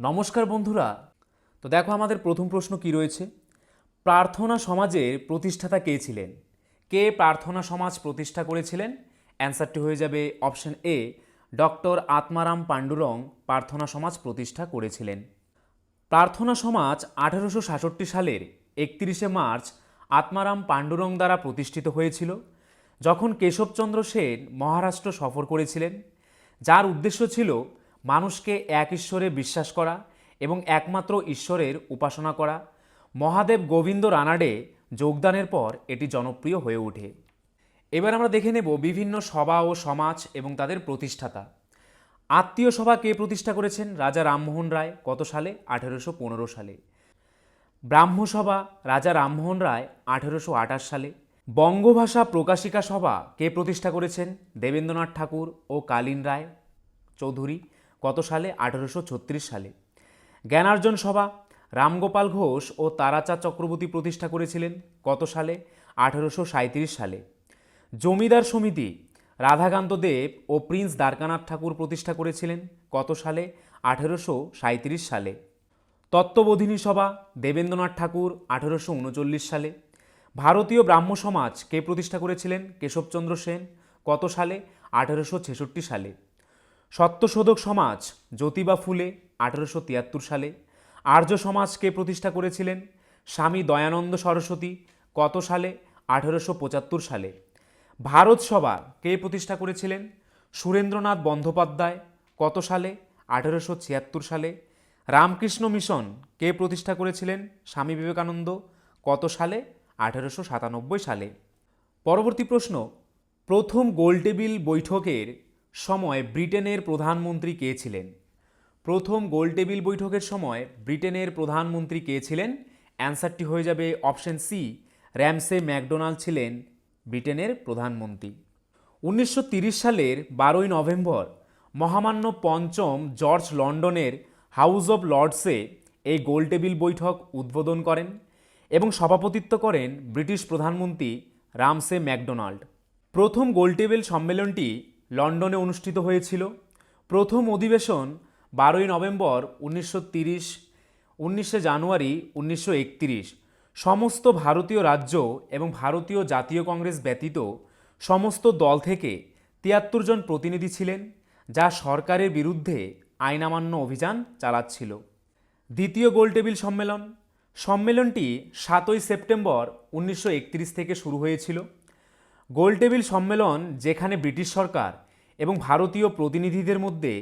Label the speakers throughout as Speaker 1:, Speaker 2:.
Speaker 1: নমস্কার বন্ধুরা। তো দেখো আমাদের প্রথম প্রশ্ন কি রয়েছে। প্রার্থনা সমাজের প্রতিষ্ঠাতা কে ছিলেন? কে প্রার্থনা সমাজ প্রতিষ্ঠা করেছিলেন? অ্যান্সারটি হয়ে যাবে অপশন এ, ডক্টর আত্মারাম পাণ্ডুরং প্রার্থনা সমাজ প্রতিষ্ঠা করেছিলেন। প্রার্থনা সমাজ 1866 সালের 31শে মার্চ আত্মারাম পাণ্ডুরং দ্বারা প্রতিষ্ঠিত হয়েছিল, যখন কেশবচন্দ্র সেন মহারাষ্ট্র সফর করেছিলেন, যার উদ্দেশ্য ছিল মানুষকে এক ঈশ্বরে বিশ্বাস করা এবং একমাত্র ঈশ্বরের উপাসনা করা। মহাদেব গোবিন্দ রানাডে যোগদানের পর এটি জনপ্রিয় হয়ে ওঠে। এবার আমরা দেখে নেব বিভিন্ন সভা ও সমাজ এবং তাদের প্রতিষ্ঠাতা। আত্মীয় সভা কে প্রতিষ্ঠা করেছেন? রাজা রামমোহন রায়। কত সালে? 1815 সালে। ব্রাহ্মসভা রাজা রামমোহন রায় 1828 সালে। বঙ্গভাষা প্রকাশিকা সভা কে প্রতিষ্ঠা করেছেন? দেবেন্দ্রনাথ ঠাকুর ও কালীন রায় চৌধুরী। কত সালে? 1836 সালে। জ্ঞানার্জন সভা রামগোপাল ঘোষ ও তারাচাঁদ চক্রবর্তী প্রতিষ্ঠা করেছিলেন। কত সালে? 1837 সালে। জমিদার সমিতি রাধাকান্ত দেব ও প্রিন্স দ্বারকানাথ ঠাকুর প্রতিষ্ঠা করেছিলেন। কত সালে? 1837 সালে। তত্ত্ববোধিনী সভা দেবেন্দ্রনাথ ঠাকুর 1839 সালে। ভারতীয় ব্রাহ্ম সমাজ কে প্রতিষ্ঠা করেছিলেন? কেশবচন্দ্র সেন। কত সালে? 1866 সালে। সত্যশোধক সমাজ জ্যোতিবা ফুলে 1873 সালে। আর্য সমাজ কে প্রতিষ্ঠা করেছিলেন? স্বামী দয়ানন্দ সরস্বতী। কত সালে? 1875 সালে। ভারত সভা কে প্রতিষ্ঠা করেছিলেন? সুরেন্দ্রনাথ বন্দ্যোপাধ্যায়। কত সালে? 1876 সালে। রামকৃষ্ণ মিশন কে প্রতিষ্ঠা করেছিলেন? স্বামী বিবেকানন্দ। কত সালে? 1897 সালে। পরবর্তী প্রশ্ন, প্রথম গোলটেবিল বৈঠকের সময় ব্রিটেনের প্রধানমন্ত্রী কে ছিলেন? প্রথম গোলটেবিল বৈঠকের সময় ব্রিটেনের প্রধানমন্ত্রী কে ছিলেন? অ্যান্সারটি হয়ে যাবে অপশন সি, র্যামসে ম্যাকডোনাল্ড ছিলেন ব্রিটেনের প্রধানমন্ত্রী। 1930 সালের 12ই নভেম্বর মহামান্য পঞ্চম জর্জ লন্ডনের হাউস অব লর্ডসে এই গোলটেবিল বৈঠক উদ্বোধন করেন এবং সভাপতিত্ব করেন ব্রিটিশ প্রধানমন্ত্রী রামসে ম্যাকডোনাল্ড। প্রথম গোলটেবিল সম্মেলনটি লন্ডনে অনুষ্ঠিত হয়েছিল। প্রথম অধিবেশন 12ই নভেম্বর 1930, 19শে জানুয়ারি 1931। সমস্ত ভারতীয় রাজ্য এবং ভারতীয় জাতীয় কংগ্রেস ব্যতীত সমস্ত দল থেকে 73 জন প্রতিনিধি ছিলেন, যা সরকারের বিরুদ্ধে আইন অমান্য অভিযান চালাচ্ছিল। দ্বিতীয় গোলটেবিল সম্মেলন, সম্মেলনটি 7ই সেপ্টেম্বর 1931 থেকে শুরু হয়েছিল। গোলটেবিল সম্মেলন যেখানে ব্রিটিশ সরকার এবং ভারতীয় প্রতিনিধিদের মধ্যে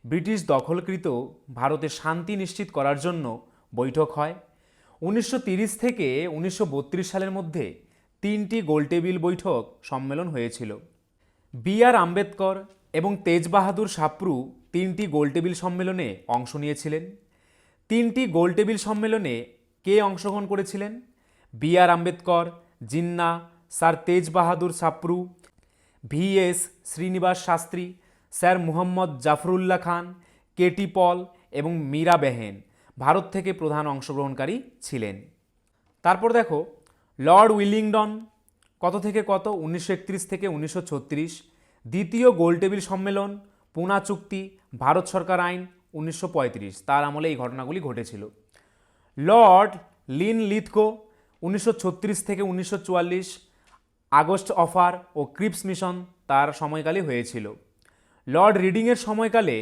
Speaker 1: ব্রিটিশ দখলকৃত ভারতে শান্তি নিশ্চিত করার জন্য বৈঠক হয়। 1930 থেকে 1932 সালের মধ্যে 3টি গোলটেবিল বৈঠক সম্মেলন হয়েছিল। বি.আর. আম্বেদকর এবং তেজ বাহাদুর সাপ্রু 3টি গোলটেবিল সম্মেলনে অংশ নিয়েছিলেন। 3টি গোলটেবিল সম্মেলনে কে অংশগ্রহণ করেছিলেন? বি.আর. আম্বেদকর, জিন্না, স্যার তেজ বাহাদুর সাপ্রু, ভি.এস. শ্রীনিবাস শাস্ত্রী, স্যার মুহম্মদ জাফরুল্লাহ খান, কেটি পল এবং মীরা বেহেন ভারত থেকে প্রধান অংশগ্রহণকারী ছিলেন। তারপর দেখো লর্ড উইলিংডন কত থেকে কত? 1931 থেকে 1936। দ্বিতীয় গোলটেবিল সম্মেলন, পুনা চুক্তি, ভারত সরকার আইন 1935, তার আমলে এই ঘটনাগুলি ঘটেছিল। লর্ড লিনলিথগো 1936 থেকে 1944, আগস্ট অফার ও ক্রিপস মিশন তার সময়কালে হয়েছিল। লর্ড রিডিংয়ের সময়কালে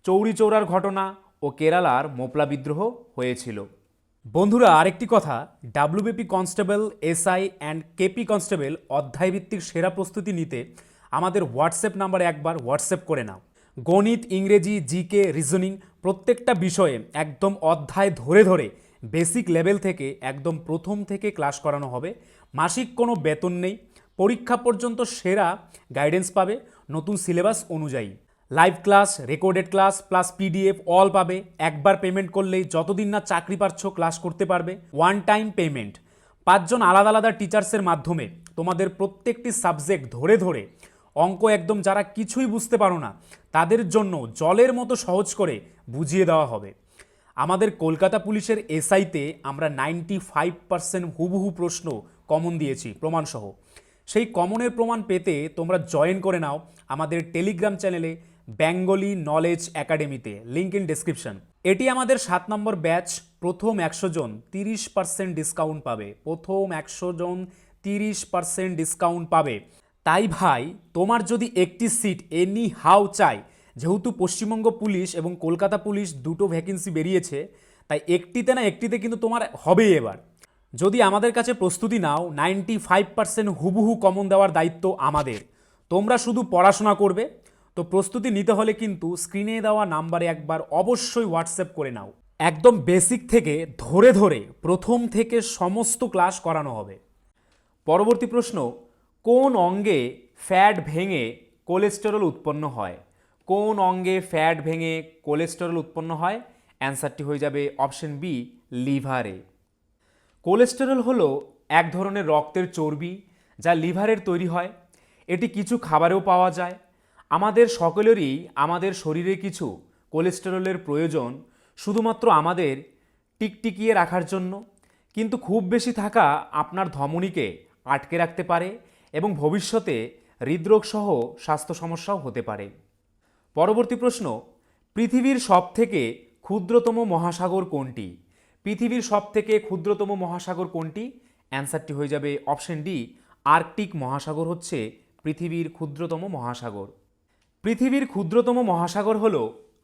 Speaker 1: চৌরি চৌরার ঘটনা ও কেরালার মোপলা বিদ্রোহ হয়েছিল। বন্ধুরা, আরেকটি কথা, WBP constable, SI and KP constable অধ্যায়ভিত্তিক সেরা প্রস্তুতি নিতে আমাদের হোয়াটসঅ্যাপ নাম্বারে একবার হোয়াটসঅ্যাপ করে নাও। গণিত, ইংরেজি, জিকে, রিজনিং প্রত্যেকটা বিষয়ে একদম অধ্যায় ধরে ধরে বেসিক লেভেল থেকে একদম প্রথম থেকে ক্লাস করানো হবে। মাসিক কোনো বেতন নেই, পরীক্ষা পর্যন্ত সেরা গাইডেন্স পাবে নতুন সিলেবাস অনুযায়ী। Live class, recorded class plus PDF all পাবে। একবার পেমেন্ট করলেই যতদিন না চাকরি পাচ্ছ ক্লাস করতে পারবে। One time payment. 5 জন আলাদা আলাদা টিচার্সের মাধ্যমে তোমাদের প্রত্যেকটি সাবজেক্ট ধরে ধরে অঙ্ক একদম যারা কিছুই বুঝতে পারো না তাদের জন্য জলের মতো সহজ করে বুঝিয়ে দেওয়া হবে। আমাদের কলকাতা পুলিশের এসআইতে আমরা 95% হুবহু প্রশ্ন কমন দিয়েছি প্রমাণসহ। সেই কমনের প্রমাণ পেতে তোমরা জয়েন করে নাও আমাদের টেলিগ্রাম চ্যানেলে বেঙ্গলি নলেজ একাডেমিতে, লিঙ্ক ইন ডেসক্রিপশন। এটি আমাদের 7 নম্বর ব্যাচ। প্রথম 100 জন 30% ডিসকাউন্ট পাবে। প্রথম 100 জন 30% ডিসকাউন্ট পাবে। তাই ভাই, তোমার যদি একটি সিট এনি হাউ চাই, যেহেতু পশ্চিমবঙ্গ পুলিশ এবং কলকাতা পুলিশ দুটো ভ্যাকেন্সি বেরিয়েছে, তাই একটিতে না একটিতে কিন্তু তোমার হবেই এবার। যদি আমাদের কাছে প্রস্তুতি নাও, 95% হুবহু কমন দেওয়ার দায়িত্ব আমাদের। তোমরা শুধু পড়াশোনা করবে। তো প্রস্তুতি নিতে হলে কিন্তু স্ক্রিনে দেওয়া নাম্বারে একবার অবশ্যই হোয়াটসঅ্যাপ করে নাও। একদম বেসিক থেকে ধরে ধরে প্রথম থেকে সমস্ত ক্লাস করানো হবে। পরবর্তী প্রশ্ন, কোন অঙ্গে ফ্যাট ভেঙে কোলেস্টেরল উৎপন্ন হয়? কোন অঙ্গে ফ্যাট ভেঙে কোলেস্টেরল উৎপন্ন হয়? অ্যান্সারটি হয়ে যাবে অপশন বি, লিভারে। কোলেস্টেরল হলো এক ধরনের রক্তের চর্বি যা লিভারের তৈরি হয়। এটি কিছু খাবারেও পাওয়া যায়। আমাদের সকলেরই আমাদের শরীরে কিছু কোলেস্টেরলের প্রয়োজন, শুধুমাত্র আমাদের টিকটিকিয়ে রাখার জন্য। কিন্তু খুব বেশি থাকা আপনার ধমনীকে আটকে রাখতে পারে এবং ভবিষ্যতে হৃদরোগ সহ স্বাস্থ্য সমস্যাও হতে পারে। পরবর্তী প্রশ্ন, পৃথিবীর সবথেকে ক্ষুদ্রতম মহাসাগর কোনটি? পৃথিবীর সবথেকে ক্ষুদ্রতম মহাসাগর কোনটি? অ্যান্সারটি হয়ে যাবে অপশন ডি, আর্কটিক মহাসাগর হচ্ছে পৃথিবীর ক্ষুদ্রতম মহাসাগর। পৃথিবীর ক্ষুদ্রতম মহাসাগর হল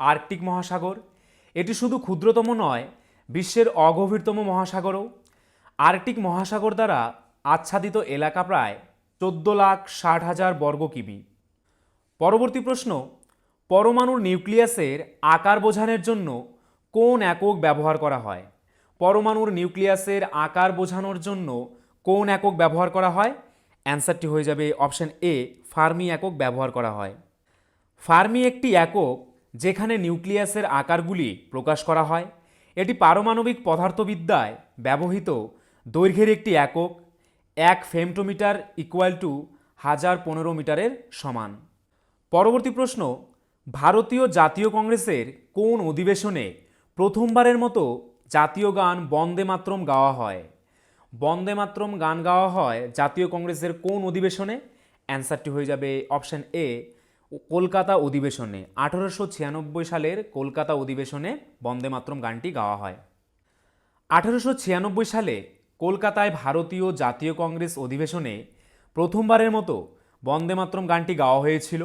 Speaker 1: আর্কটিক মহাসাগর। এটি শুধু ক্ষুদ্রতম নয়, বিশ্বের অগভীরতম মহাসাগরও। আর্কটিক মহাসাগর দ্বারা আচ্ছাদিত এলাকা প্রায় 14,60,000 বর্গ কিমি। পরবর্তী প্রশ্ন, পরমাণুর নিউক্লিয়াসের আকার বোঝানোর জন্য কোন একক ব্যবহার করা হয়? পরমাণুর নিউক্লিয়াসের আকার বোঝানোর জন্য কোন একক ব্যবহার করা হয়? অ্যান্সারটি হয়ে যাবে অপশন এ, ফার্মি একক ব্যবহার করা হয়। ফার্মি একটি একক যেখানে নিউক্লিয়াসের আকারগুলি প্রকাশ করা হয়। এটি পারমাণবিক পদার্থবিদ্যায় ব্যবহৃত দৈর্ঘ্যের একটি একক। 1 ফেমটোমিটার ইকুয়াল টু 1015 মিটারের সমান। পরবর্তী প্রশ্ন, ভারতীয় জাতীয় কংগ্রেসের কোন অধিবেশনে প্রথমবারের মতো জাতীয় গান বন্দে মাতরম গাওয়া হয়? বন্দে মাতরম গান গাওয়া হয় জাতীয় কংগ্রেসের কোন অধিবেশনে? অ্যান্সারটি হয়ে যাবে অপশন এ, কলকাতা অধিবেশনে। 1896 সালের কলকাতা অধিবেশনে বন্দে মাতরম গানটি গাওয়া হয়। 1896 সালে কলকাতায় ভারতীয় জাতীয় কংগ্রেস অধিবেশনে প্রথমবারের মতো বন্দে মাতরম গানটি গাওয়া হয়েছিল।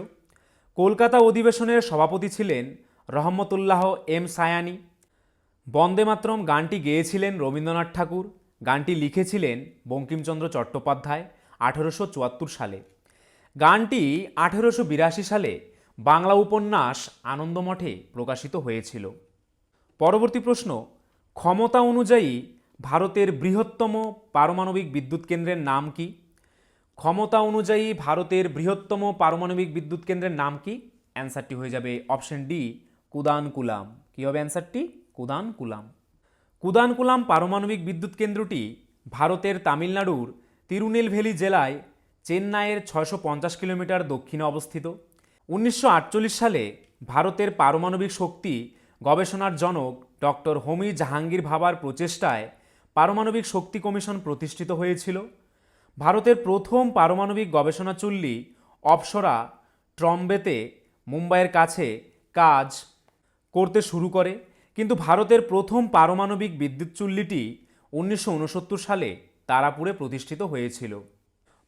Speaker 1: কলকাতা অধিবেশনের সভাপতি ছিলেন রহমতুল্লাহ এম সায়ানি। বন্দে মাতরম গানটি গেয়েছিলেন রবীন্দ্রনাথ ঠাকুর। গানটি লিখেছিলেন বঙ্কিমচন্দ্র চট্টোপাধ্যায় 1874 সালে। গানটি 1882 সালে বাংলা উপন্যাস আনন্দমঠে প্রকাশিত হয়েছিল। পরবর্তী প্রশ্ন, ক্ষমতা অনুযায়ী ভারতের বৃহত্তম পারমাণবিক বিদ্যুৎ কেন্দ্রের নাম কি? ক্ষমতা অনুযায়ী ভারতের বৃহত্তম পারমাণবিক বিদ্যুৎ কেন্দ্রের নাম কি? অ্যান্সারটি হয়ে যাবে অপশন ডি, কুদানকুলাম। কী হবে অ্যান্সারটি? কুদানকুলাম। কুদানকুলাম পারমাণবিক বিদ্যুৎ কেন্দ্রটি ভারতের তামিলনাড়ুর তিরুনেলভেলি জেলায় চেন্নাইয়ের 650 কিলোমিটার দক্ষিণে অবস্থিত। 1948 সালে ভারতের পারমাণবিক শক্তি গবেষণার জনক ডক্টর হোমি জাহাঙ্গীর ভাবার প্রচেষ্টায় পারমাণবিক শক্তি কমিশন প্রতিষ্ঠিত হয়েছিল। ভারতের প্রথম পারমাণবিক গবেষণা চুল্লি অপসরা ট্রম্বেতে মুম্বাইয়ের কাছে কাজ করতে শুরু করে, কিন্তু ভারতের প্রথম পারমাণবিক বিদ্যুৎ চুল্লিটি 1969 সালে তারাপুরে প্রতিষ্ঠিত হয়েছিল।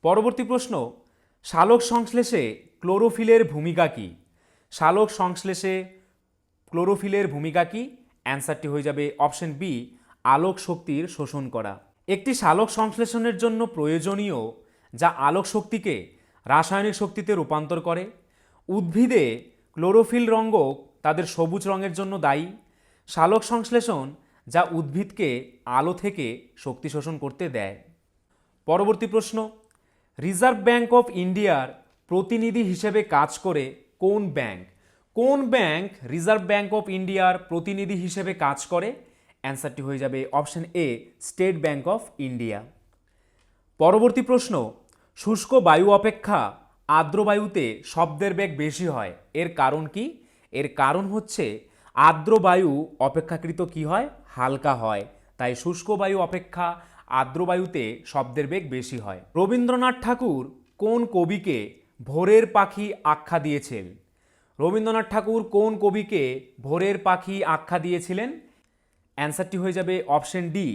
Speaker 1: পরবর্তী প্রশ্ন, সালোক সংশ্লেষে ক্লোরোফিলের ভূমিকা কী? সালোক সংশ্লেষে ক্লোরোফিলের ভূমিকা কী? অ্যান্সারটি হয়ে যাবে অপশন বি, আলোক শক্তির শোষণ করা। একটি সালোক সংশ্লেষণের জন্য প্রয়োজনীয় যা আলোক শক্তিকে রাসায়নিক শক্তিতে রূপান্তর করে। উদ্ভিদে ক্লোরোফিল রঙ্গক তাদের সবুজ রঙের জন্য দায়ী। সালোক সংশ্লেষণ যা উদ্ভিদকে আলো থেকে শক্তি শোষণ করতে দেয়। পরবর্তী প্রশ্ন, রিজার্ভ ব্যাঙ্ক অফ ইন্ডিয়ার প্রতিনিধি হিসেবে কাজ করে কোন ব্যাংক? কোন ব্যাংক রিজার্ভ ব্যাঙ্ক অফ ইন্ডিয়ার প্রতিনিধি হিসেবে কাজ করে? অ্যান্সারটি হয়ে যাবে option A, state bank of India. পরবর্তী প্রশ্ন, শুষ্ক বায়ু অপেক্ষা আর্দ্র বায়ুতে শব্দের বেগ বেশি হয়, এর কারণ কি? এর কারণ হচ্ছে আর্দ্র বায়ু অপেক্ষাকৃত কি হয়? হালকা হয়। তাই শুষ্ক বায়ু অপেক্ষা আর্দ্র বায়ুতে শব্দের বেগ বেশি হয়। রবীন্দ্রনাথ ঠাকুর কোন কবিকে ভোরের পাখি আখ্যা দিয়েছেন? রবীন্দ্রনাথ ঠাকুর কোন কবিকে ভোরের পাখি আখ্যা দিয়েছিলেন? অ্যান্সারটি হয়ে যাবে অপশন ডি,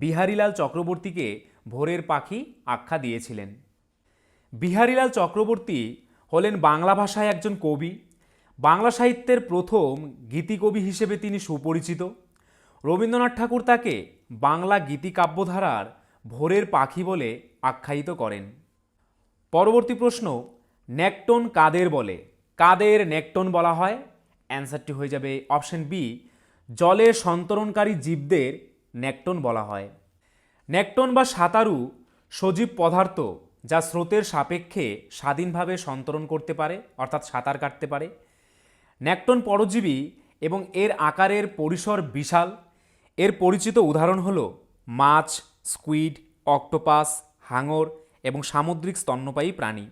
Speaker 1: বিহারীলাল চক্রবর্তীকে ভোরের পাখি আখ্যা দিয়েছিলেন। বিহারীলাল চক্রবর্তী হলেন বাংলা ভাষায় একজন কবি। বাংলা সাহিত্যের প্রথম গীতিকবি হিসেবে তিনি সুপরিচিত। রবীন্দ্রনাথ ঠাকুর তাকে বাংলা গীতিকাব্যধারার ভোরের পাখি বলে আখ্যায়িত করেন। পরবর্তী প্রশ্ন, নেকটন কাদের বলে? কাদের নেকটন বলা হয়? অ্যান্সারটি হয়ে যাবে অপশন বি, জলে সন্তরণকারী জীবদের নেকটন বলা হয়। নেকটন বা সাঁতারু সজীব পদার্থ যা স্রোতের সাপেক্ষে স্বাধীনভাবে সন্তরণ করতে পারে, অর্থাৎ সাঁতার কাটতে পারে। নেকটন পরজীবী এবং এর আকারের পরিসর বিশাল। এর পরিচিত উদাহরণ হল মাছ, স্কুইড, অক্টোপাস, হাঙর এবং সামুদ্রিক স্তন্যপায়ী প্রাণী।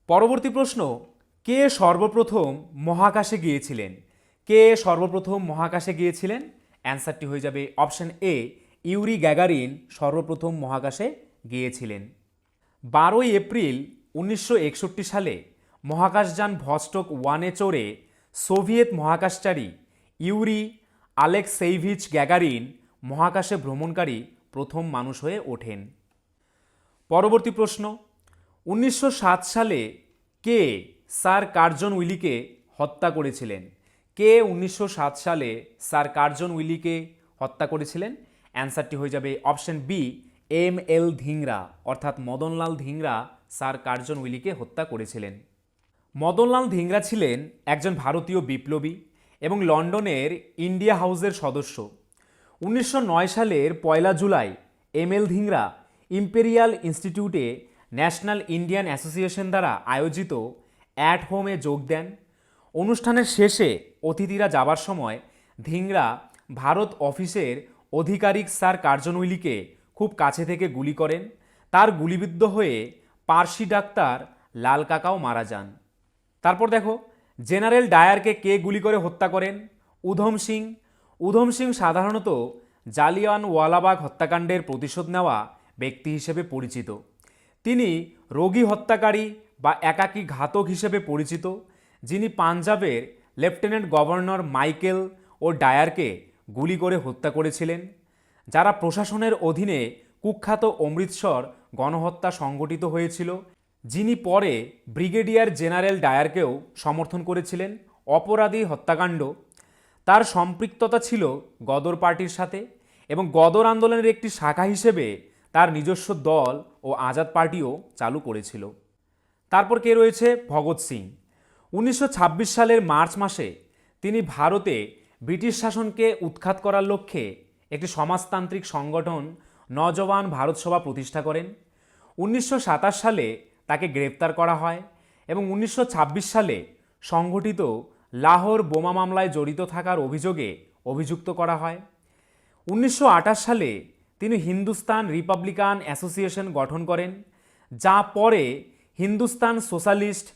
Speaker 1: পরবর্তী প্রশ্ন, কে সর্বপ্রথম মহাকাশে গিয়েছিলেন? কে সর্বপ্রথম মহাকাশে গিয়েছিলেন? অ্যান্সারটি হয়ে যাবে অপশন এ, ইউরি গ্যাগারিন সর্বপ্রথম মহাকাশে গিয়েছিলেন। 12ই এপ্রিল 1961 সালে মহাকাশযান ভস্টক 1-এ চড়ে সোভিয়েত মহাকাশচারী ইউরি আলেকসেইভিচ গ্যাগারিন মহাকাশে ভ্রমণকারী প্রথম মানুষ হয়ে ওঠেন। পরবর্তী প্রশ্ন, 1907 সালে কে স্যার কার্জন উইলিকে হত্যা করেছিলেন? কে 1907 সালে স্যার কার্জন উইলিকে হত্যা করেছিলেন? অ্যান্সারটি হয়ে যাবে অপশন বি, এম.এল. ধিংরা, অর্থাৎ মদনলাল ধিংরা স্যার কার্জন উইলিকে হত্যা করেছিলেন। মদনলাল ধিংরা ছিলেন একজন ভারতীয় বিপ্লবী এবং লন্ডনের ইন্ডিয়া হাউসের সদস্য। 1909 সালের 1 জুলাই এম.এল. ধিংরা ইম্পেরিয়াল ইনস্টিটিউটে ন্যাশনাল ইন্ডিয়ান অ্যাসোসিয়েশন দ্বারা আয়োজিত অ্যাট হোমে যোগ দেন। অনুষ্ঠানের শেষে অতিথিরা যাবার সময় ধিংরা ভারত অফিসের আধিকারিক স্যার কার্জন উইলিকে খুব কাছে থেকে গুলি করেন। তার গুলিবিদ্ধ হয়ে পার্সি ডাক্তার লাল কাকাও মারা যান। তারপর দেখো, জেনারেল ডায়ারকে কে গুলি করে হত্যা করেন? উধম সিং। উধম সিং সাধারণত জালিয়ানওয়ালাবাগ হত্যাকাণ্ডের প্রতিশোধ নেওয়া ব্যক্তি হিসেবে পরিচিত। তিনি রোগী হত্যাকারী বা একাকী ঘাতক হিসেবে পরিচিত, যিনি পাঞ্জাবের লেফটেন্যান্ট গভর্নর মাইকেল ও ডায়ারকে গুলি করে হত্যা করেছিলেন, যারা প্রশাসনের অধীনে কুখ্যাত অমৃতসর গণহত্যা সংগঠিত হয়েছিল, যিনি পরে ব্রিগেডিয়ার জেনারেল ডায়ারকেও সমর্থন করেছিলেন। অপরাধী হত্যাকাণ্ড। তার সম্পৃক্ততা ছিল গদর পার্টির সাথে এবং গদর আন্দোলনের একটি শাখা হিসেবে তার নিজস্ব দল ও আজাদ পার্টিও চালু করেছিল। তারপর কে রয়েছে? ভগৎ সিং। 1926 সালের মার্চ মাসে তিনি ভারতে ব্রিটিশ শাসনকে উৎখাত করার লক্ষ্যে একটি সমাজতান্ত্রিক সংগঠন নওজওয়ান ভারত সভা প্রতিষ্ঠা করেন। 1927 সালে তাকে গ্রেপ্তার করা হয় এবং 1926 সালে সংঘটিত লাহোর বোমা মামলায় জড়িত থাকার অভিযোগে অভিযুক্ত করা হয়। 1928 সালে তিনি হিন্দুস্তান রিপাবলিকান অ্যাসোসিয়েশন গঠন করেন, যা পরে হিন্দুস্তান সোশ্যালিস্ট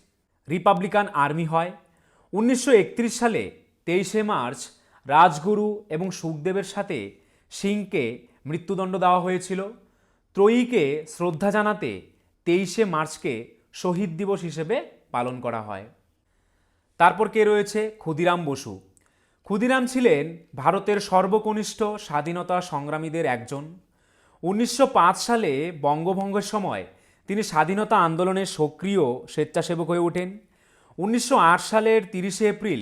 Speaker 1: রিপাবলিকান আর্মি হয়। 1931 সালে 23শে মার্চ রাজগুরু এবং সুখদেবের সাথে সিংকে মৃত্যুদণ্ড দেওয়া হয়েছিল। ত্রয়ীকে শ্রদ্ধা জানাতে 23শে মার্চকে শহীদ দিবস হিসেবে পালন করা হয়। তারপর কে রয়েছে? ক্ষুদিরাম বসু। ক্ষুদিরাম ছিলেন ভারতের সর্বকনিষ্ঠ স্বাধীনতা সংগ্রামীদের একজন। 1905 সালে বঙ্গভঙ্গের সময় তিনি স্বাধীনতা আন্দোলনে সক্রিয় স্বেচ্ছাসেবক হয়ে ওঠেন। 1908 সালের 30শে এপ্রিল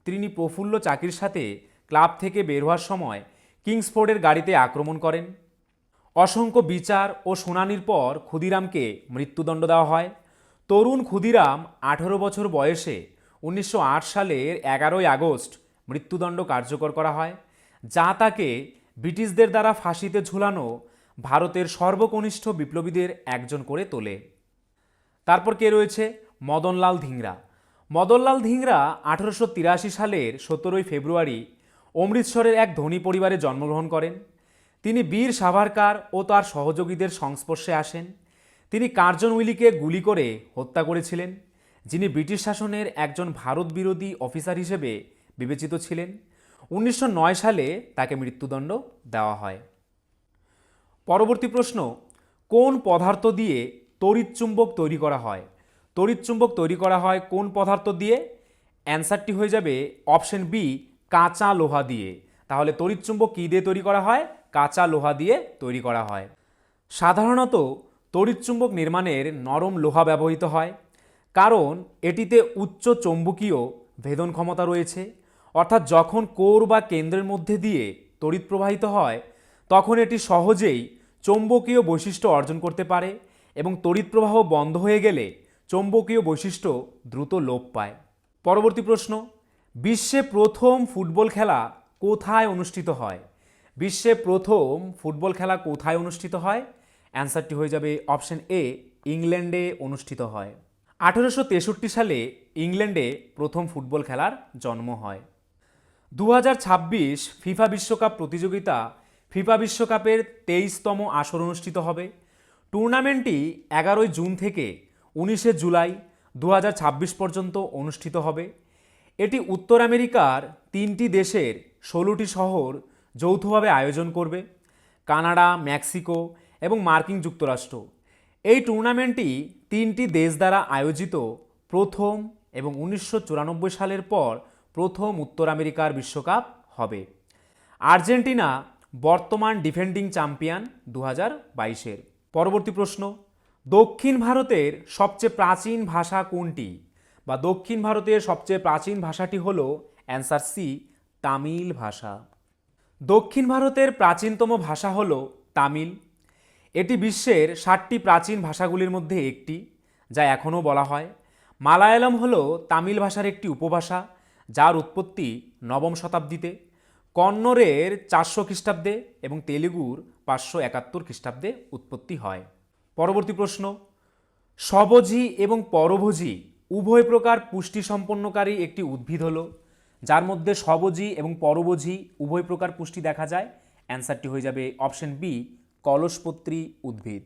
Speaker 1: তিনি প্রফুল্ল চাকির সাথে ক্লাব থেকে বের হওয়ার সময় কিংসফোর্ডের গাড়িতে আক্রমণ করেন। অসংখ্য বিচার ও শুনানির পর ক্ষুদিরামকে মৃত্যুদণ্ড দেওয়া হয়। তরুণ ক্ষুদিরাম 18 বছর বয়সে 1908 সালের 11ই আগস্ট মৃত্যুদণ্ড কার্যকর করা হয়, যা তাকে ব্রিটিশদের দ্বারা ফাঁসিতে ঝুলানো ভারতের সর্বকনিষ্ঠ বিপ্লবীদের একজন করে তোলে। তারপর কে রয়েছে? মদনলাল ধিংরা। মদনলাল ধিংরা 1883 সালের 17ই ফেব্রুয়ারি অমৃতসরের এক ধনী পরিবারে জন্মগ্রহণ করেন। তিনি বীর সাভারকার ও তার সহযোগীদের সংস্পর্শে আসেন। তিনি কার্জন উইলিকে গুলি করে হত্যা করেছিলেন, যিনি ব্রিটিশ শাসনের একজন ভারত বিরোধী অফিসার হিসেবে বিবেচিত ছিলেন। 1909 সালে তাকে মৃত্যুদণ্ড দেওয়া হয়। পরবর্তী প্রশ্ন, কোন পদার্থ দিয়ে তড়িৎচুম্বক তৈরি করা হয়? তড়িৎচুম্বক তৈরি করা হয় কোন পদার্থ দিয়ে? অ্যান্সারটি হয়ে যাবে অপশন বি, কাঁচা লোহা দিয়ে। তাহলে তড়িৎচুম্বক কী দিয়ে তৈরি করা হয়? কাঁচা লোহা দিয়ে তৈরি করা হয়। সাধারণত তড়িৎচুম্বক নির্মাণের নরম লোহা ব্যবহৃত হয়, কারণ এটিতে উচ্চ চৌম্বকীয় ভেদন ক্ষমতা রয়েছে। অর্থাৎ যখন কোর বা কেন্দ্রের মধ্যে দিয়ে তড়িৎ প্রবাহিত হয় তখন এটি সহজেই চৌম্বকীয় বৈশিষ্ট্য অর্জন করতে পারে এবং তড়িৎ প্রবাহ বন্ধ হয়ে গেলে চৌম্বকীয় বৈশিষ্ট্য দ্রুত লোপ পায়। পরবর্তী প্রশ্ন, বিশ্বে প্রথম ফুটবল খেলা কোথায় অনুষ্ঠিত হয়? বিশ্বে প্রথম ফুটবল খেলা কোথায় অনুষ্ঠিত হয়? অ্যান্সারটি হয়ে যাবে অপশন এ, ইংল্যান্ডে অনুষ্ঠিত হয়। 1863 সালে ইংল্যান্ডে প্রথম ফুটবল খেলার জন্ম হয়। 2026 ফিফা বিশ্বকাপ প্রতিযোগিতা, ফিফা বিশ্বকাপের 23তম আসর অনুষ্ঠিত হবে। টুর্নামেন্টটি 11 জুন থেকে 19 জুলাই 2026 পর্যন্ত অনুষ্ঠিত হবে। এটি উত্তর আমেরিকার 3টি দেশের 16টি শহর যৌথভাবে আয়োজন করবে: কানাডা, মেক্সিকো এবং মার্কিন যুক্তরাষ্ট্র। এই টুর্নামেন্টটি 3টি দেশ দ্বারা আয়োজিত প্রথম এবং 1994 সালের পর প্রথম উত্তর আমেরিকার বিশ্বকাপ হবে। আর্জেন্টিনা বর্তমান ডিফেন্ডিং চ্যাম্পিয়ন 2022-এর। পরবর্তী প্রশ্ন, দক্ষিণ ভারতের সবচেয়ে প্রাচীন ভাষা কোনটি? বা দক্ষিণ ভারতের সবচেয়ে প্রাচীন ভাষাটি হল অ্যান্সার সি, তামিল ভাষা। দক্ষিণ ভারতের প্রাচীনতম ভাষা হল তামিল। এটি বিশ্বের 60টি প্রাচীন ভাষাগুলির মধ্যে একটি, যা এখনও বলা হয়। মালায়ালম হল তামিল ভাষার একটি উপভাষা, যার উৎপত্তি 9ম শতাব্দীতে। কন্নড়ের 400 খ্রিস্টাব্দে এবং তেলুগুর 571 খ্রিস্টাব্দে উৎপত্তি হয়। পরবর্তী প্রশ্ন, স্বভোজী এবং পরভোজী উভয় প্রকার পুষ্টি সম্পন্নকারী একটি উদ্ভিদ হল, যার মধ্যে স্বভোজী এবং পরভোজী উভয় প্রকার পুষ্টি দেখা যায়। অ্যান্সারটি হয়ে যাবে অপশন বি, কলসপত্রী উদ্ভিদ।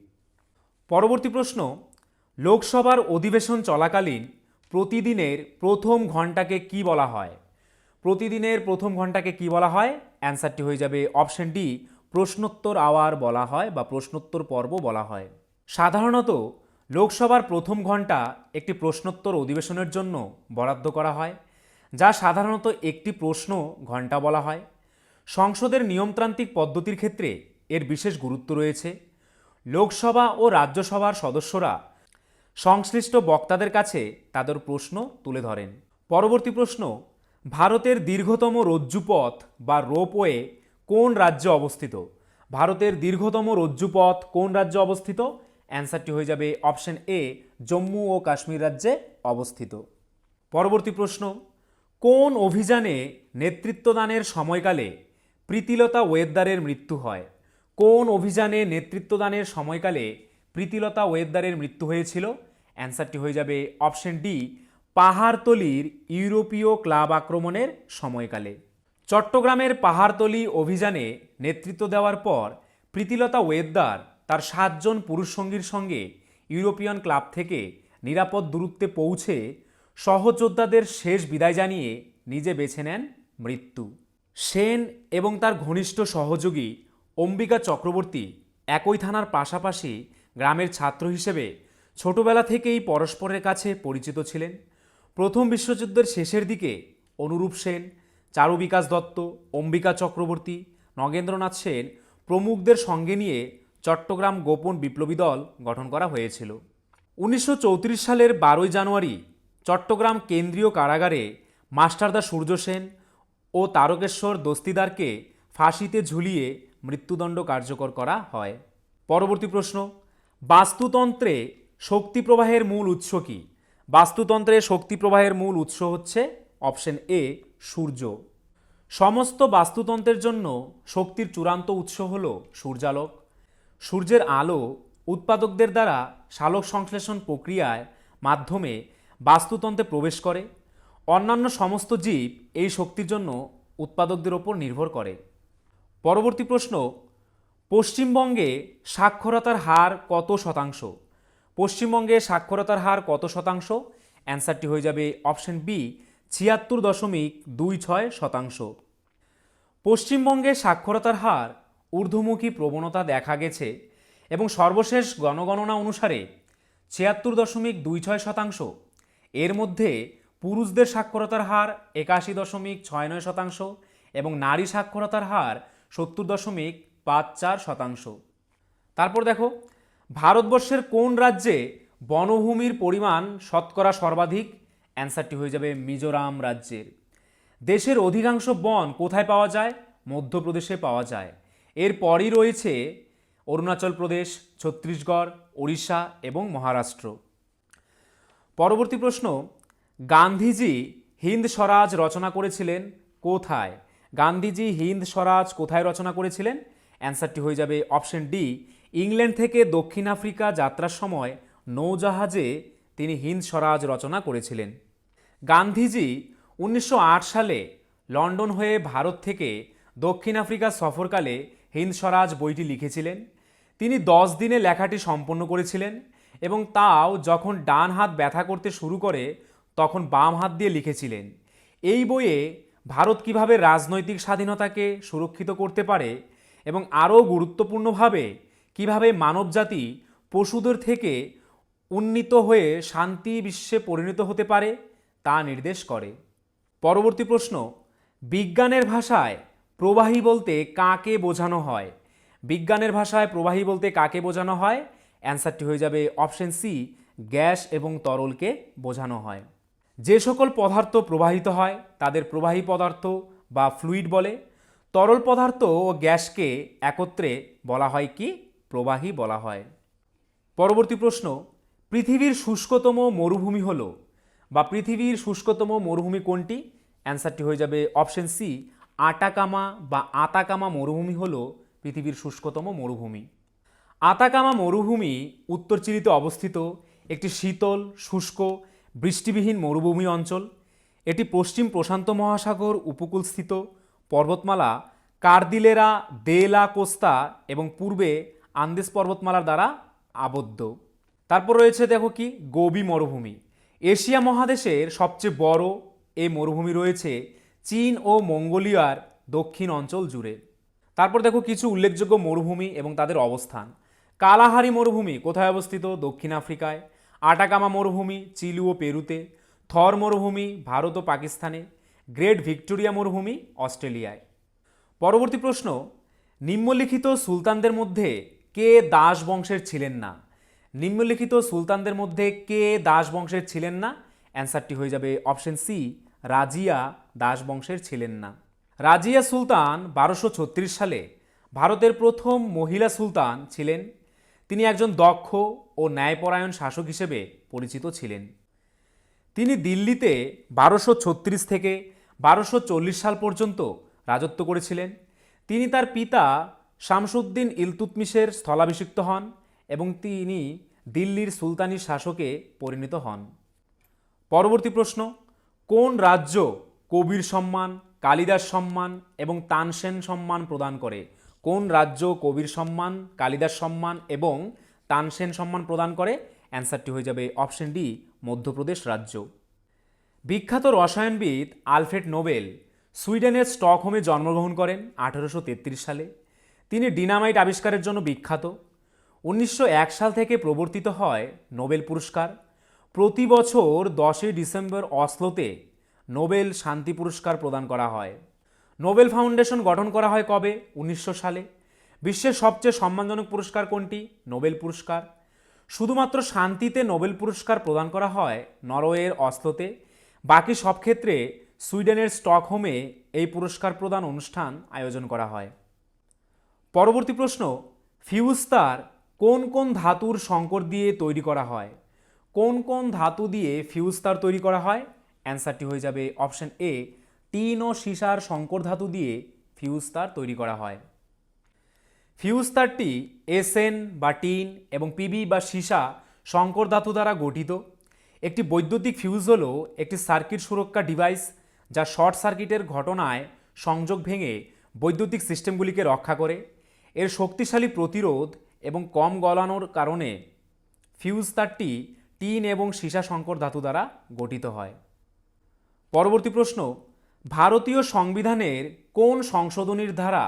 Speaker 1: পরবর্তী প্রশ্ন, লোকসভার অধিবেশন চলাকালীন প্রতিদিনের প্রথম ঘণ্টাকে কি বলা হয়? প্রতিদিনের প্রথম ঘণ্টাকে কি বলা হয়? অ্যান্সারটি হয়ে যাবে অপশন ডি, প্রশ্নোত্তর আওয়ার বলা হয় বা প্রশ্নোত্তর পর্ব বলা হয়। সাধারণত লোকসভার প্রথম ঘণ্টা একটি প্রশ্নোত্তর অধিবেশনের জন্য বরাদ্দ করা হয়, যা সাধারণত একটি প্রশ্ন ঘণ্টা বলা হয়। সংসদের নিয়মতান্ত্রিক পদ্ধতির ক্ষেত্রে এর বিশেষ গুরুত্ব রয়েছে। লোকসভা ও রাজ্যসভার সদস্যরা সংশ্লিষ্ট বক্তাদের কাছে তাদের প্রশ্ন তুলে ধরেন। পরবর্তী প্রশ্ন, ভারতের দীর্ঘতম রজ্জুপথ বা রোপওয়ে কোন রাজ্যে অবস্থিত? ভারতের দীর্ঘতম রজ্জুপথ কোন রাজ্যে অবস্থিত? অ্যান্সারটি হয়ে যাবে অপশন এ, জম্মু ও কাশ্মীর রাজ্যে অবস্থিত। পরবর্তী প্রশ্ন, কোন অভিযানে নেতৃত্বদানের সময়কালে প্রীতিলতা ওয়েদ্দারের মৃত্যু হয়? কোন অভিযানে নেতৃত্বদানের সময়কালে প্রীতিলতা ওয়েদ্দারের মৃত্যু হয়েছিল? অ্যান্সারটি হয়ে যাবে অপশন ডি, পাহাড়তলির ইউরোপীয় ক্লাব আক্রমণের সময়কালে। চট্টগ্রামের পাহাড়তলি অভিযানে নেতৃত্ব দেওয়ার পর প্রীতিলতা ওয়েদ্দার তার 7 জন পুরুষ সঙ্গীর সঙ্গে ইউরোপিয়ান ক্লাব থেকে নিরাপদ দূরত্বে পৌঁছে সহযোদ্ধাদের শেষ বিদায় জানিয়ে নিজে বেছে নেন মৃত্যু। সেন এবং তার ঘনিষ্ঠ সহযোগী অম্বিকা চক্রবর্তী একই থানার পাশাপাশি গ্রামের ছাত্র হিসেবে ছোটবেলা থেকেই পরস্পরের কাছে পরিচিত ছিলেন। প্রথম বিশ্বযুদ্ধের শেষের দিকে অনুরূপ সেন, চারু বিকাশ দত্ত, অম্বিকা চক্রবর্তী, নগেন্দ্রনাথ সেন প্রমুখদের সঙ্গে নিয়ে চট্টগ্রাম গোপন বিপ্লবী দল গঠন করা হয়েছিল। 1934 সালের 12 জানুয়ারি চট্টগ্রাম কেন্দ্রীয় কারাগারে মাস্টারদা সূর্য সেন ও তারকেশ্বর দস্তিদারকে ফাঁসিতে ঝুলিয়ে মৃত্যুদণ্ড কার্যকর করা হয়। পরবর্তী প্রশ্ন, বাস্তুতন্ত্রে শক্তি প্রবাহের মূল উৎস কী? বাস্তুতন্ত্রে শক্তি প্রবাহের মূল উৎস হচ্ছে অপশন এ, সূর্য। সমস্ত বাস্তুতন্ত্রের জন্য শক্তির চূড়ান্ত উৎস হল সূর্যালোক। সূর্যের আলো উৎপাদকদের দ্বারা সালোক সংশ্লেষণ প্রক্রিয়ার মাধ্যমে বাস্তুতন্ত্রে প্রবেশ করে। অন্যান্য সমস্ত জীব এই শক্তির জন্য উৎপাদকদের ওপর নির্ভর করে। পরবর্তী প্রশ্ন, পশ্চিমবঙ্গে সাক্ষরতার হার কত শতাংশ? পশ্চিমবঙ্গে সাক্ষরতার হার কত শতাংশ? অ্যান্সারটি হয়ে যাবে অপশন বি, 76.26%। পশ্চিমবঙ্গে সাক্ষরতার হার ঊর্ধ্বমুখী প্রবণতা দেখা গেছে এবং সর্বশেষ গণগণনা অনুসারে 76.26%। এর মধ্যে পুরুষদের সাক্ষরতার হার 81.69% এবং নারী সাক্ষরতার হার 70.54%। তারপর দেখো, ভারতবর্ষের কোন রাজ্যে বনভূমির পরিমাণ শতকরা সর্বাধিক? অ্যান্সারটি হয়ে যাবে মিজোরাম রাজ্যের। দেশের অধিকাংশ বন কোথায় পাওয়া যায়? মধ্যপ্রদেশে পাওয়া যায়। এরপরই রয়েছে অরুণাচল প্রদেশ, ছত্তিশগড়, ওড়িশা এবং মহারাষ্ট্র। পরবর্তী প্রশ্ন, গান্ধীজি হিন্দ স্বরাজ রচনা করেছিলেন কোথায়? গান্ধীজি হিন্দ স্বরাজ কোথায় রচনা করেছিলেন? অ্যান্সারটি হয়ে যাবে অপশন ডি, ইংল্যান্ড থেকে দক্ষিণ আফ্রিকা যাত্রার সময় নৌজাহাজে তিনি হিন্দ স্বরাজ রচনা করেছিলেন। গান্ধীজি 1908 সালে লন্ডন হয়ে ভারত থেকে দক্ষিণ আফ্রিকা সফরকালে হিন্দ স্বরাজ বইটি লিখেছিলেন। তিনি 10 দিনে লেখাটি সম্পন্ন করেছিলেন এবং তাও যখন ডান হাত ব্যথা করতে শুরু করে তখন বাম হাত দিয়ে লিখেছিলেন। এই বইয়ে ভারত কিভাবে রাজনৈতিক স্বাধীনতাকে সুরক্ষিত করতে পারে এবং আরও গুরুত্বপূর্ণভাবে কিভাবে মানবজাতি পশুদের থেকে উন্নীত হয়ে শান্তি বিশ্বে পরিণত হতে পারে তা নির্দেশ করে। পরবর্তী প্রশ্ন, বিজ্ঞানের ভাষায় প্রবাহী বলতে কাকে বোঝানো হয়? বিজ্ঞানের ভাষায় প্রবাহী বলতে কাকে বোঝানো হয়? অ্যান্সারটি হয়ে যাবে অপশন সি, গ্যাস এবং তরলকে বোঝানো হয়। যে সকল পদার্থ প্রবাহিত হয় তাদের প্রবাহী পদার্থ বা ফ্লুইড বলে। তরল পদার্থ ও গ্যাসকে একত্রে বলা হয় কি? প্রবাহী বলা হয়। পরবর্তী প্রশ্ন, পৃথিবীর শুষ্কতম মরুভূমি হলো বা পৃথিবীর শুষ্কতম মরুভূমি কোনটি? অ্যান্সারটি হয়ে যাবে অপশন সি, আটাকামা বা আতাকামা মরুভূমি হলো পৃথিবীর শুষ্কতম মরুভূমি। আতাকামা মরুভূমি উত্তর চিলিতে অবস্থিত একটি শীতল, শুষ্ক, বৃষ্টিবিহীন মরুভূমি অঞ্চল। এটি পশ্চিম প্রশান্ত মহাসাগর উপকূলস্থিত পর্বতমালা কার্দিলেরা দে লা কোস্তা এবং পূর্বে আন্দেস পর্বতমালার দ্বারা আবদ্ধ। তারপর রয়েছে দেখো কি, গোবি মরুভূমি। এশিয়া মহাদেশের সবচেয়ে বড় এই মরুভূমি রয়েছে চীন ও মঙ্গোলিয়ার দক্ষিণ অঞ্চল জুড়ে। তারপর দেখো কিছু উল্লেখযোগ্য মরুভূমি এবং তাদের অবস্থান। কালাহারি মরুভূমি কোথায় অবস্থিত? দক্ষিণ আফ্রিকায়। আটাকামা মরুভূমি চিলি ও পেরুতে। থর মরুভূমি ভারত ও পাকিস্তানে। গ্রেট ভিক্টোরিয়া মরুভূমি অস্ট্রেলিয়ায়। পরবর্তী প্রশ্ন, নিম্নলিখিত সুলতানদের মধ্যে কে দাস বংশের ছিলেন না? নিম্নলিখিত সুলতানদের মধ্যে কে দাস বংশের ছিলেন না? অ্যান্সারটি হয়ে যাবে অপশন সি, রাজিয়া দাস বংশের ছিলেন না। রাজিয়া সুলতান 1236 সালে ভারতের প্রথম মহিলা সুলতান ছিলেন। তিনি একজন দক্ষ ও ন্যায়পরায়ণ শাসক হিসেবে পরিচিত ছিলেন। তিনি দিল্লিতে 1236 থেকে 1240 সাল পর্যন্ত রাজত্ব করেছিলেন। তিনি তার পিতা শামসুদ্দিন ইলতুৎমিশের স্থলাভিষিক্ত হন এবং তিনি দিল্লির সুলতানি শাসকে পরিণত হন। পরবর্তী প্রশ্ন, কোন রাজ্য কবির সম্মান, কালিদাস সম্মান এবং তানসেন সম্মান প্রদান করে? কোন রাজ্য কবির সম্মান, কালিদাস সম্মান এবং তানসেন সম্মান প্রদান করে? অ্যান্সারটি হয়ে যাবে অপশন ডি, মধ্যপ্রদেশ রাজ্য। বিখ্যাত রসায়নবিদ আলফ্রেড নোবেল সুইডেনের স্টকহোমে জন্মগ্রহণ করেন 1833 সালে। তিনি ডিনামাইট আবিষ্কারের জন্য বিখ্যাত। 1901 সাল থেকে প্রবর্তিত হয় নোবেল পুরস্কার। প্রতি বছর 10 ডিসেম্বর অসলোতে নোবেল শান্তি পুরস্কার প্রদান করা হয়। নোবেল ফাউন্ডেশন গঠন করা হয় কবে? 1900 সালে। বিশ্বের সবচেয়ে সম্মানজনক পুরস্কার কোনটি? নোবেল পুরস্কার। শুধুমাত্র শান্তিতে নোবেল পুরস্কার প্রদান করা হয় নরওয়ের অসলোতে। বাকি সব ক্ষেত্রে সুইডেনের স্টকহোমে এই পুরস্কার প্রদান অনুষ্ঠান আয়োজন করা হয়। পরবর্তী প্রশ্ন, ফিউজ তার কোন কোন ধাতুর সংকর দিয়ে তৈরি করা হয়? কোন কোন ধাতু দিয়ে ফিউজ তার তৈরি করা হয়? অ্যান্সারটি হয়ে যাবে অপশন এ, টিন ও সীসার সংকর ধাতু দিয়ে ফিউজ তার তৈরি করা হয়। ফিউজ তারটি এসএন বা টিন এবং পিবি বা সীসা সংকর ধাতু দ্বারা গঠিত। একটি বৈদ্যুতিক ফিউজ হলো একটি সার্কিট সুরক্ষা ডিভাইস যা শর্ট সার্কিটের ঘটনায় সংযোগ ভেঙে বৈদ্যুতিক সিস্টেমগুলিকে রক্ষা করে। এর শক্তিশালী প্রতিরোধ এবং কম গলানোর কারণে ফিউজ তারটি টিন এবং সীসা সংকর ধাতু দ্বারা গঠিত হয়। পরবর্তী প্রশ্ন, ভারতীয় সংবিধানের কোন সংশোধনীর দ্বারা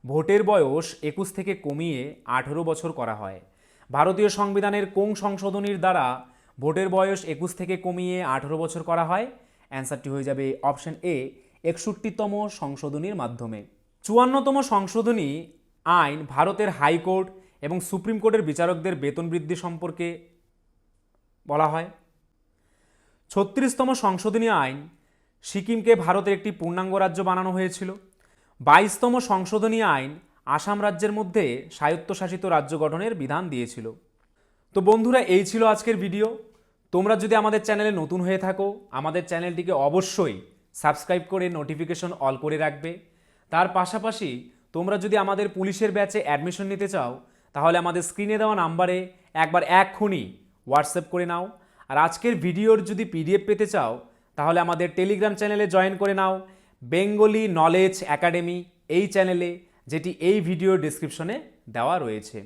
Speaker 1: ভোটের বয়স 21 থেকে কমিয়ে 18 বছর করা হয়? ভারতীয় সংবিধানের কোন সংশোধনীর দ্বারা ভোটের বয়স 21 থেকে কমিয়ে 18 বছর করা হয়? অ্যান্সারটি হয়ে যাবে অপশন এ 61তম সংশোধনীর মাধ্যমে। 54তম সংশোধনী আইন ভারতের হাইকোর্ট এবং সুপ্রিম কোর্টের বিচারকদের বেতন বৃদ্ধি সম্পর্কে বলা হয়। 36তম সংশোধনী আইন সিকিমকে ভারতের একটি পূর্ণাঙ্গ রাজ্য বানানো হয়েছিল। 22তম সংশোধনী আইন আসাম রাজ্যের মধ্যে স্বায়ত্তশাসিত রাজ্য গঠনের বিধান দিয়েছিল। তো বন্ধুরা, এই ছিল আজকের ভিডিও। তোমরা যদি আমাদের চ্যানেলে নতুন হয়ে থাকো, আমাদের চ্যানেলটিকে অবশ্যই সাবস্ক্রাইব করে নোটিফিকেশন অল করে রাখবে। তার পাশাপাশি তোমরা যদি আমাদের পুলিশের ব্যাচে অ্যাডমিশন নিতে চাও, তাহলে আমাদের স্ক্রিনে দেওয়া নাম্বারে একবার এক্ষুনি হোয়াটসঅ্যাপ করে নাও। আর আজকের ভিডিওর যদি পিডিএফ পেতে চাও, তাহলে আমাদের টেলিগ্রাম চ্যানেলে জয়েন করে নাও, বেঙ্গলি নলেজ একাডেমি এই চ্যানেলে, যেটি এই ভিডিওর ডেসক্রিপশনে দেওয়া রয়েছে।